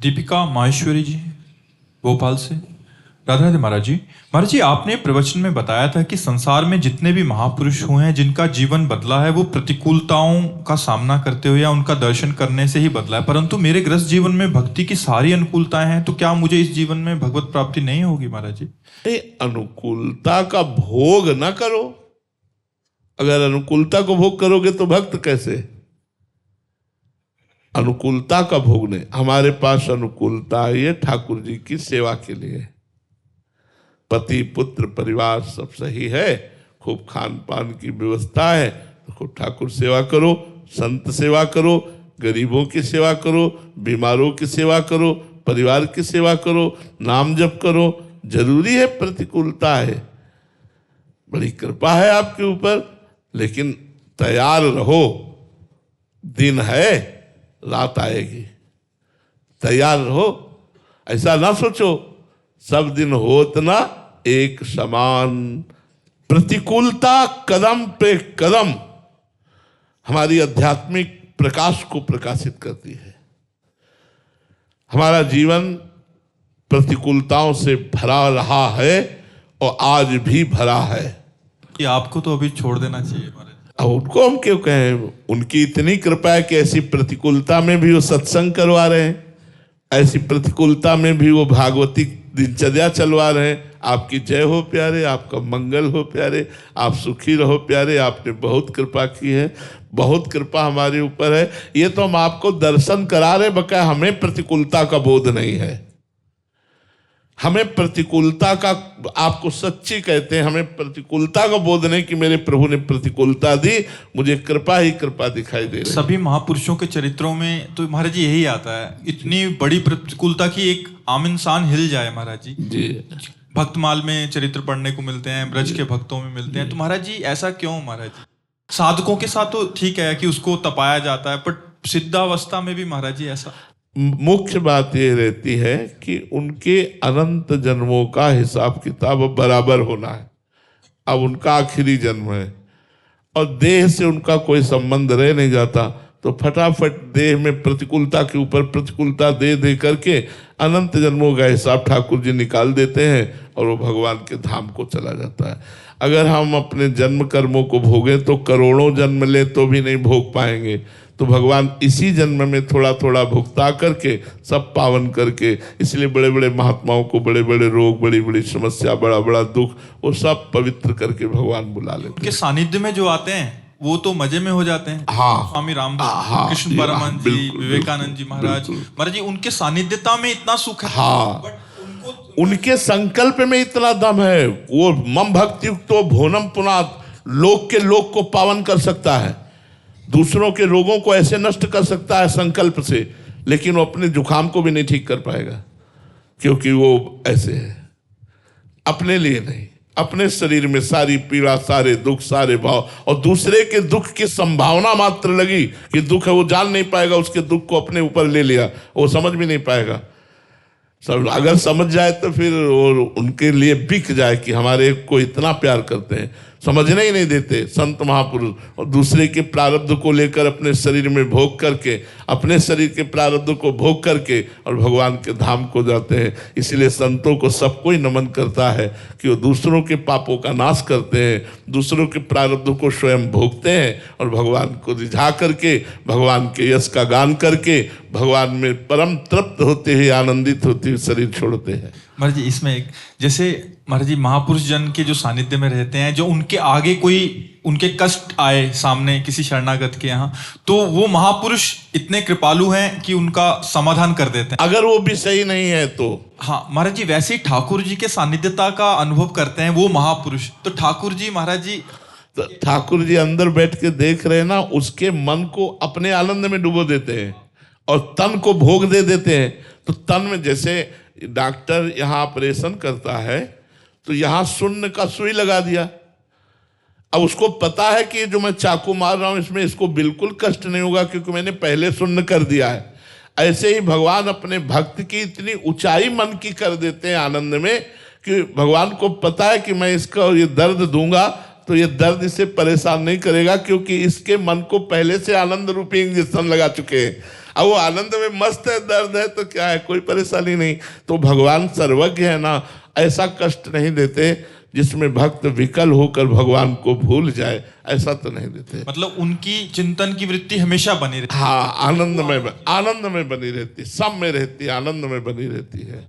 दीपिका माहेश्वरी जी, भोपाल से। राधे राधे महाराज जी। महाराज जी, आपने प्रवचन में बताया था कि संसार में जितने भी महापुरुष हुए हैं जिनका जीवन बदला है वो प्रतिकूलताओं का सामना करते हुए या उनका दर्शन करने से ही बदला है, परंतु मेरे गृहस्थ जीवन में भक्ति की सारी अनुकूलताएं हैं, तो क्या मुझे इस जीवन में भगवत प्राप्ति नहीं होगी महाराज जी? अनुकूलता का भोग न करो। अगर अनुकूलता को भोग करोगे तो भक्त कैसे? अनुकूलता का भोग नहीं। हमारे पास अनुकूलता ये ठाकुर जी की सेवा के लिए, पति पुत्र परिवार सब सही है, खूब खान पान की व्यवस्था है, तो खूब ठाकुर सेवा करो, संत सेवा करो, गरीबों की सेवा करो, बीमारों की सेवा करो, परिवार की सेवा करो, नाम जप करो। जरूरी है, प्रतिकूलता है, बड़ी कृपा है आपके ऊपर, लेकिन तैयार रहो, दिन है, रात आएगी, तैयार रहो। ऐसा ना सोचो सब दिन होत ना एक समान। प्रतिकूलता कदम पे कदम हमारी आध्यात्मिक प्रकाश को प्रकाशित करती है। हमारा जीवन प्रतिकूलताओं से भरा रहा है और आज भी भरा है। कि आपको तो अभी छोड़ देना चाहिए महाराज। अब उनको हम क्यों कहें? उनकी इतनी कृपा है कि ऐसी प्रतिकूलता में भी वो सत्संग करवा रहे हैं, ऐसी प्रतिकूलता में भी वो भागवती दिनचर्या चलवा रहे हैं। आपकी जय हो प्यारे, आपका मंगल हो प्यारे, आप सुखी रहो प्यारे। आपने बहुत कृपा की है, बहुत कृपा हमारे ऊपर है। ये तो हम आपको दर्शन करा रहे, बकाया हमें प्रतिकूलता का बोध नहीं है। हमें प्रतिकूलता का, आपको सच्ची कहते हैं, हमें प्रतिकूलता का बोध नहीं कि मेरे प्रभु ने प्रतिकूलता दी, मुझे कृपा ही कृपा दिखाई दे रही। सभी महापुरुषों के चरित्रों में तो महाराज जी यही आता है, इतनी बड़ी प्रतिकूलता की एक आम इंसान हिल जाए महाराज जी। भक्तमाल में चरित्र पढ़ने को मिलते हैं, ब्रज के भक्तों में मिलते हैं, तो महाराज जी ऐसा क्यों? महाराज जी साधकों के साथ तो ठीक है कि उसको तपाया जाता है, पर सिद्धावस्था में भी महाराज जी ऐसा। मुख्य बात यह रहती है कि उनके अनंत जन्मों का हिसाब किताब बराबर होना है। अब उनका आखिरी जन्म है और देह से उनका कोई संबंध रह नहीं जाता, तो फटाफट देह में प्रतिकूलता के ऊपर प्रतिकूलता दे दे करके अनंत जन्मों का हिसाब ठाकुर जी निकाल देते हैं और वो भगवान के धाम को चला जाता है। अगर हम अपने जन्म कर्मों को भोगें तो करोड़ों जन्म ले तो भी नहीं भोग पाएंगे, तो भगवान इसी जन्म में थोड़ा थोड़ा भुगता करके सब पावन करके, इसलिए बड़े बड़े महात्माओं को बड़े बड़े रोग, बड़ी बड़ी समस्या, बड़ा बड़ा दुख, वो सब पवित्र करके भगवान बुला लेते हैं। उनके सानिध्य में जो आते हैं वो तो मजे में हो जाते हैं। हाँ, स्वामी रामदास, कृष्ण परमहंस जी, विवेकानंद जी महाराज, महाराज जी उनके सानिध्यता में इतना सुख है। हाँ, उनके संकल्प में इतना दम है। वो मम भक्ति युक्तो भोनम पुनात, लोक के लोक को पावन कर सकता है, दूसरों के रोगों को ऐसे नष्ट कर सकता है संकल्प से, लेकिन वो अपने जुखाम को भी नहीं ठीक कर पाएगा, क्योंकि वो ऐसे है, अपने लिए नहीं, अपने शरीर में सारी पीड़ा, सारे दुख, सारे भाव, और दूसरे के दुख की संभावना मात्र लगी कि दुख है, वो जान नहीं पाएगा, उसके दुख को अपने ऊपर ले लिया, वो समझ भी नहीं पाएगा। सब अगर समझ जाए तो फिर और उनके लिए बिक जाए कि हमारे को इतना प्यार करते हैं, समझने ही नहीं देते संत महापुरुष, और दूसरे के प्रारब्ध को लेकर अपने शरीर में भोग करके, अपने शरीर के प्रारब्ध को भोग करके और भगवान के धाम को जाते हैं। इसलिए संतों को सबको ही नमन करता है कि वो दूसरों के पापों का नाश करते हैं, दूसरों के प्रारब्ध को स्वयं भोगते हैं और भगवान को रिझा करके, भगवान के यश का गान करके, भगवान में परम तृप्त होते हैं, आनंदित होते हुए शरीर छोड़ते हैं। महाराज जी इसमें एक, जैसे महाराज जी महापुरुष जन के जो सानिध्य में रहते हैं, जो उनके आगे कोई उनके कष्ट आए सामने किसी शरणागत के यहाँ, तो वो महापुरुष इतने कृपालु हैं कि उनका समाधान कर देते हैं, अगर वो भी सही नहीं है तो। हाँ महाराज जी, वैसे ही ठाकुर जी के सानिध्यता का अनुभव करते हैं वो महापुरुष, तो ठाकुर जी महाराज जी, तो ठाकुर जी अंदर बैठ के देख रहे हैं ना, उसके मन को अपने आनंद में डुबो देते हैं और तन को भोग दे देते हैं। तो तन में, जैसे डॉक्टर यहाँ ऑपरेशन करता है तो यहाँ शून्य का सुई लगा दिया, अब उसको पता है कि जो मैं चाकू मार रहा हूं इसमें इसको बिल्कुल कष्ट नहीं होगा क्योंकि मैंने पहले शून्य कर दिया है। ऐसे ही भगवान अपने भक्त की इतनी ऊंचाई मन की कर देते हैं आनंद में कि भगवान को पता है कि मैं इसका ये दर्द दूंगा तो ये दर्द इसे परेशान नहीं करेगा, क्योंकि इसके मन को पहले से आनंद रूपी इंजेक्शन लगा चुके हैं। अब वो आनंद में मस्त है, दर्द है तो क्या है, कोई परेशानी नहीं। तो भगवान सर्वज्ञ है ना, ऐसा कष्ट नहीं देते जिसमें भक्त विकल होकर भगवान को भूल जाए, ऐसा तो नहीं देते। मतलब उनकी चिंतन की वृत्ति हमेशा बनी रहती। हाँ, आनंद में बनी रहती, सब में रहती, आनंद में बनी रहती है।